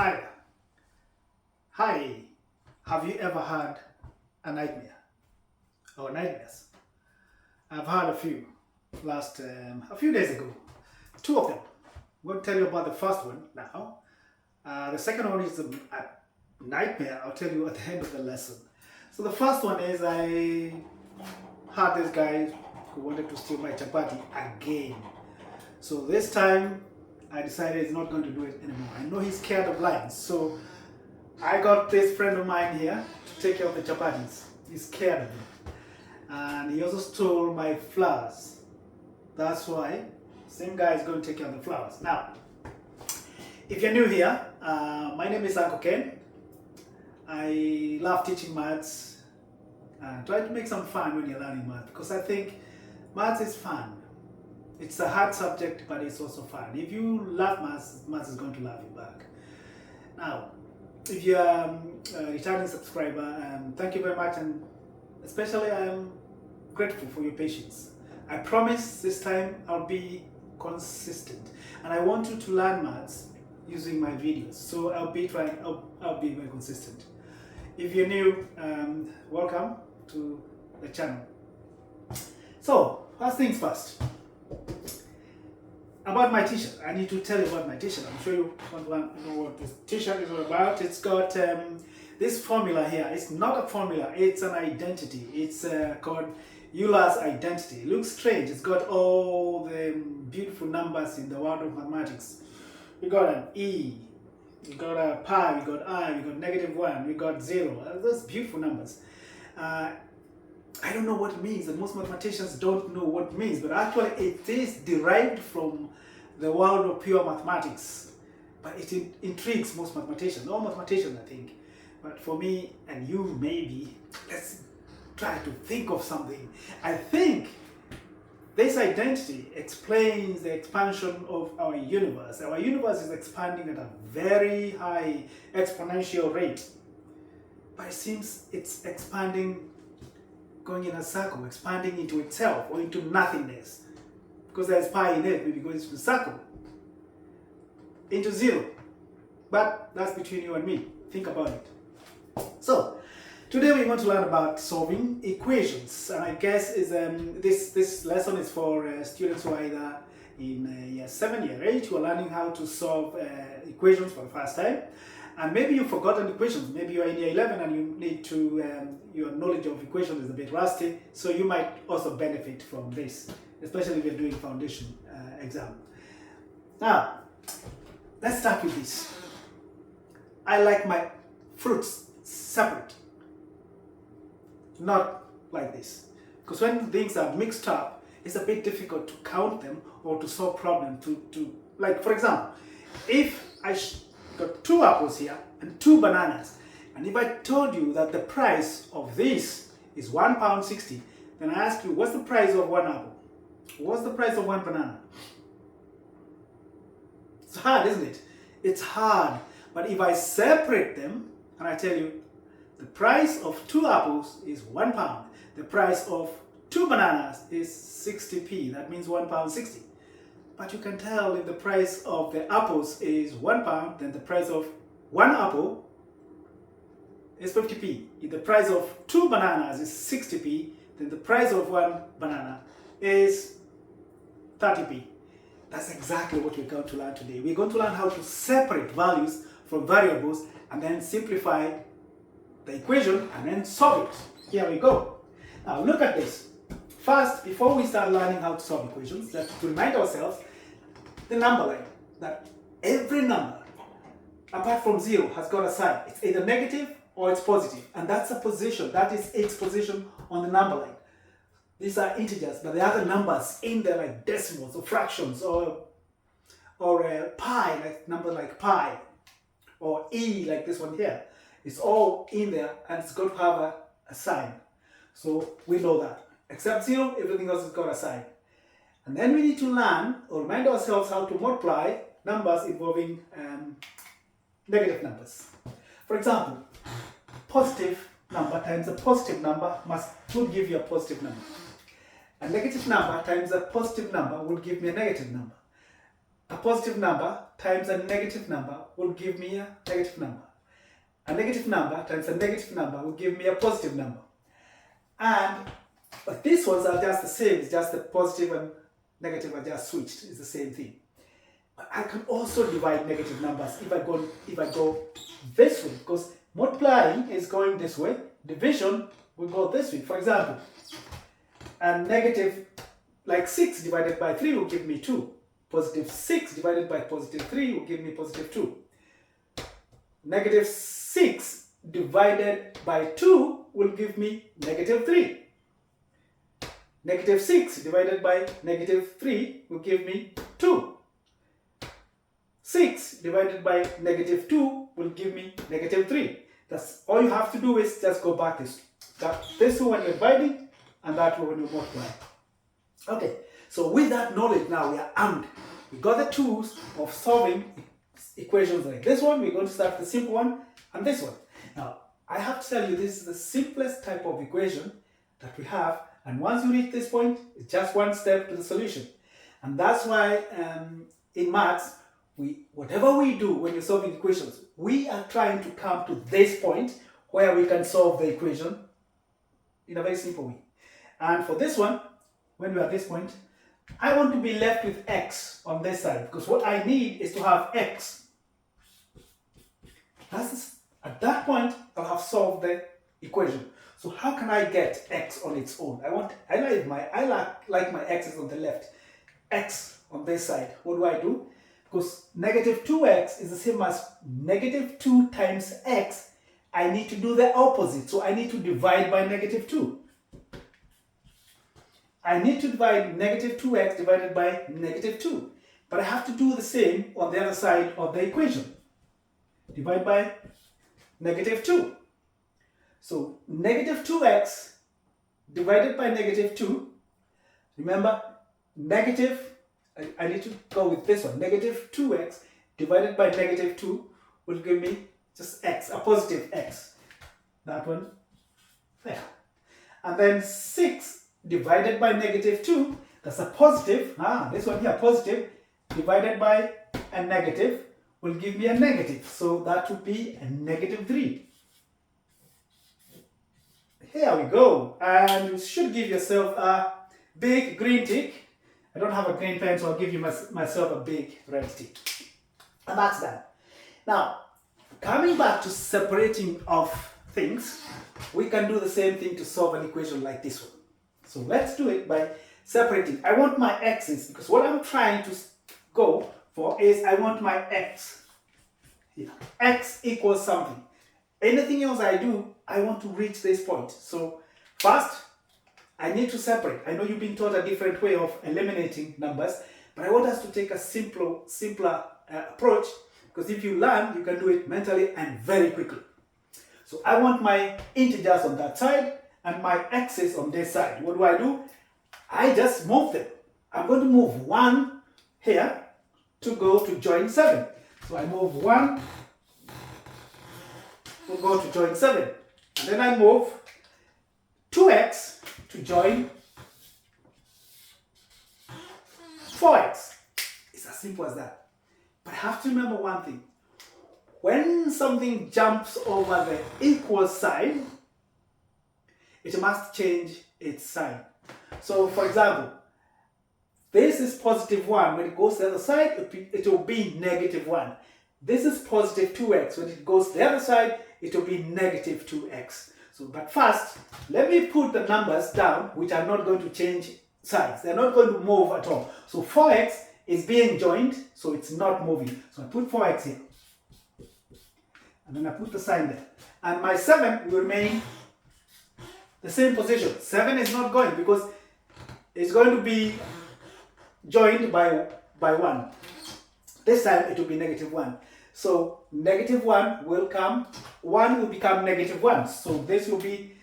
Hi. Hi. Have you ever had a nightmare or nightmares? I've had a few a few days ago. Two of them. I'm going to tell you about the first one now. The second one is a nightmare. I'll tell you at the end of the lesson. So the first one is I had this guy who wanted to steal my chapati again. So this time I decided he's not going to do it anymore. I know he's scared of lions, so I got this friend of mine here to take care of the chapatis. He's scared of them. And he also stole my flowers. That's why same guy is going to take care of the flowers. Now, if you're new here, my name is Uncle Ken. I love teaching maths and try to make some fun when you're learning maths, because I think maths is fun. It's a hard subject, but it's also fun. If you love maths, maths is going to love you back. Now, if you're a returning subscriber, thank you very much, and especially I am grateful for your patience. I promise this time I'll be consistent, and I want you to learn maths using my videos, so I'll be very consistent. If you're new, welcome to the channel. So, first things first. About my t-shirt, I need to tell you about my t-shirt. I'm sure you want to know what this t-shirt is all about. It's got this formula here. It's not a formula, it's an identity. It's called Euler's identity. It looks strange. It's got all the beautiful numbers in the world of mathematics. We got an E, we got a pi, we got I, we got -1, we got 0. Those beautiful numbers. I don't know what it means, and most mathematicians don't know what it means, but actually it is derived from the world of pure mathematics. But it intrigues most mathematicians, all mathematicians I think. But for me and you maybe, let's try to think of something. I think this identity explains the expansion of our universe. Our universe is expanding at a very high exponential rate. But it seems it's expanding, going in a circle, expanding into itself or into nothingness. Because there's pi in it, maybe goes into the circle, into 0. But that's between you and me. Think about it. So, today we're going to learn about solving equations. And I guess this lesson is for students who are either in year 7, year 8, who are learning how to solve equations for the first time. And maybe you've forgotten equations. Maybe you're in year 11 and you need to, your knowledge of equations is a bit rusty. So you might also benefit from this, especially if you're doing foundation exam. Now, let's start with this. I like my fruits separate, not like this. Because when things are mixed up, it's a bit difficult to count them or to solve problems. Like, for example, if I got 2 apples here and 2 bananas, and if I told you that the price of this is £1.60, then I ask you, what's the price of 1 apple? What's the price of 1 banana? It's hard, isn't it? It's hard. But if I separate them and I tell you the price of 2 apples is £1, the price of 2 bananas is 60p, that means £1.60. But you can tell if the price of the apples is £1, then the price of 1 apple is 50p. If the price of 2 bananas is 60p, then the price of 1 banana is 30p. That's exactly what we're going to learn today. We're going to learn how to separate values from variables and then simplify the equation and then solve it. Here we go. Now look at this. First, before we start learning how to solve equations, let's remind ourselves the number line, that every number apart from 0 has got a sign. It's either negative or it's positive, and that's a position. That is its position on the number line. These are integers, but the other numbers in there, like decimals or fractions or pi, like number like pi, or e like this one here. It's all in there, and it's got to have a sign. So we know that. Except 0, everything else has got a sign. And then we need to learn or remind ourselves how to multiply numbers involving negative numbers. For example, positive number times a positive number will give you a positive number. A negative number times a positive number will give me a negative number. A positive number times a negative number will give me a negative number. A negative number times a negative number will give me a positive number. And but these ones are just the same, it's just the positive and negative are just switched, it's the same thing. But I can also divide negative numbers if I go this way, because multiplying is going this way, division will go this way. For example, and negative, like 6 divided by 3 will give me 2. Positive 6 divided by positive 3 will give me positive 2. Negative 6 divided by 2 will give me negative 3. Negative 6 divided by negative 3 will give me 2. 6 divided by negative 2 will give me negative 3. That's all you have to do is just go back this one when you're dividing and that one when you multiply. Okay, so with that knowledge now we are armed. We got the tools of solving equations like this one. We're going to start with the simple one and this one. Now, I have to tell you this is the simplest type of equation that we have, and once you reach this point, it's just one step to the solution. And that's why in maths, whatever we do when you're solving equations, we are trying to come to this point where we can solve the equation in a very simple way. And for this one, when we're at this point, I want to be left with x on this side, because what I need is to have x. At that point, I'll have solved the equation. So how can I get x on its own? I like my x's on the left, x on this side. What do? Because negative 2x is the same as negative 2 times x. I need to do the opposite, so I need to divide by negative 2. I need to divide negative 2x divided by negative 2. But I have to do the same on the other side of the equation. Divide by negative 2. So negative 2x divided by negative 2. Remember, I need to go with this one. Negative 2x divided by negative 2 will give me just x, a positive x. That one there. And then 6 divided by negative 2, that's a positive, this one here, positive, divided by a negative will give me a negative. So that would be a negative 3. Here we go. And you should give yourself a big green tick. I don't have a green pen, so I'll give you myself a big red tick. And that's done. Now, coming back to separating off things, we can do the same thing to solve an equation like this one. So let's do it by separating. I want my x's, because what I'm trying to go for is I want my x. Here. X equals something. Anything else I do, I want to reach this point. So first, I need to separate. I know you've been taught a different way of eliminating numbers, but I want us to take a simpler approach, because if you learn, you can do it mentally and very quickly. So I want my integers on that side and my x's on this side. What do? I just move them. I'm going to move 1 here to go to join 7. So I move 1 to go to join 7. And then I move 2x to join 4x. It's as simple as that. But I have to remember one thing. When something jumps over the equal sign, it must change its sign. So for example, this is positive 1. When it goes to the other side, it will be negative 1. This is positive 2x. When it goes to the other side, it will be negative 2x. So, but first, let me put the numbers down, which are not going to change signs. They're not going to move at all. So 4x is being joined, so it's not moving. So I put 4x here. And then I put the sign there. And my 7 will remain the same position. 7 is not going because it's going to be joined by 1. This time it will be negative 1. So negative 1 will come, 1 will become negative 1. So this will be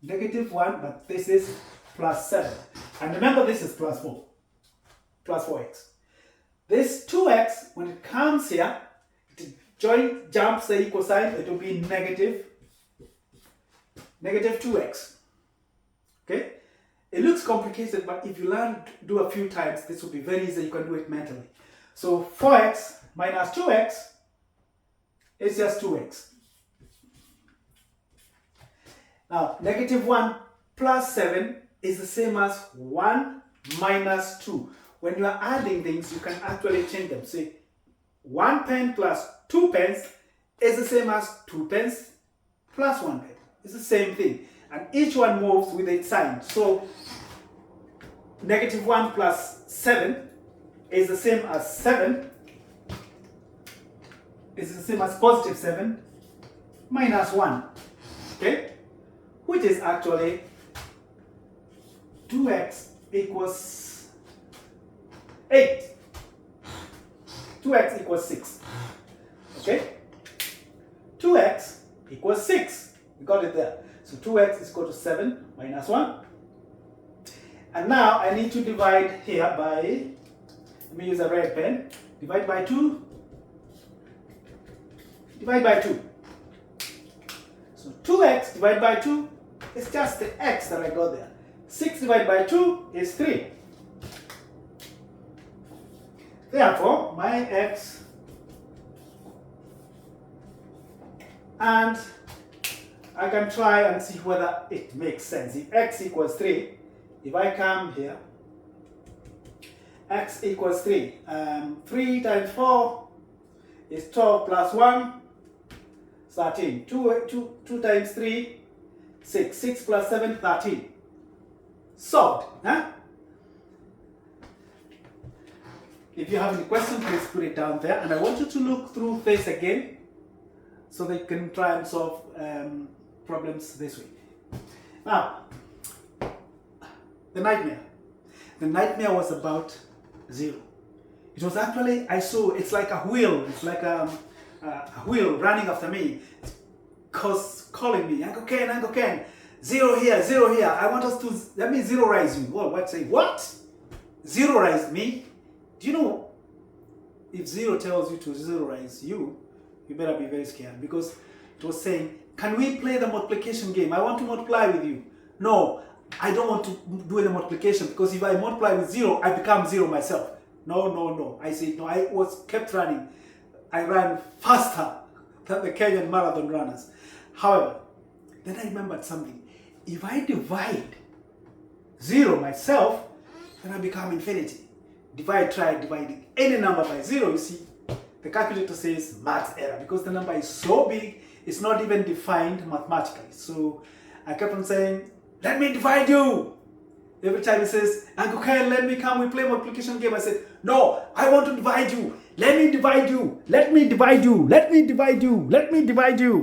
negative 1, but this is plus 7. And remember, this is plus 4, plus 4x. This 2x, when it comes here, it jumps the equal sign, it will be negative 2x. Okay? It looks complicated, but if you learn to do a few times, this will be very easy. You can do it mentally. So 4x minus 2x is just 2x. Now, negative 1 plus 7 is the same as 1 minus 2. When you are adding things, you can actually change them. See, 1 pen plus 2 pens is the same as 2 pens plus 1 pen. It's the same thing. And each one moves with its sign. So, negative 1 plus 7 is the same as 7. Is the same as positive 7 minus 1. Okay? Which is actually 2x equals 8. 2x equals 6. Okay? 2x equals 6. We got it there. So 2x is equal to 7 minus 1. And now I need to divide here by, let me use a red pen. Divide by 2. Divide by 2. So 2x divided by 2 is just the x that I got there. 6 divided by 2 is 3. Therefore, my x, and I can try and see whether it makes sense. If x equals 3, if I come here, x equals 3. 3 times 4 is 12 plus 1, 13. 2 times 3, 6. 6 plus 7, 13. Solved. Huh? If you have any questions, please put it down there. And I want you to look through this again so that you can try and solve problems this way. Now, the nightmare. The nightmare was about 0. It was actually, I saw, it's like a wheel. It's like a wheel running after me. Calling me, Uncle Ken, 0 here, 0 here. I want us to, let me zeroize you. Oh, what? Say, what? Zeroize me? Do you know, if 0 tells you to zeroize you, you better be very scared, because it was saying, can we play the multiplication game? I want to multiply with you. No, I don't want to do any multiplication, because if I multiply with 0, I become 0 myself. No. I said, no, I kept running. I ran faster than the Kenyan marathon runners. However, then I remembered something. If I divide 0 myself, then I become infinity. Try dividing any number by 0, you see, the calculator says math error, because the number is so big, it's not even defined mathematically. So I kept on saying, let me divide you. Every time he says, Uncle Ken, let me come, we play multiplication game. I said, no, I want to divide you. Let me divide you. Let me divide you. Let me divide you. Let me divide you.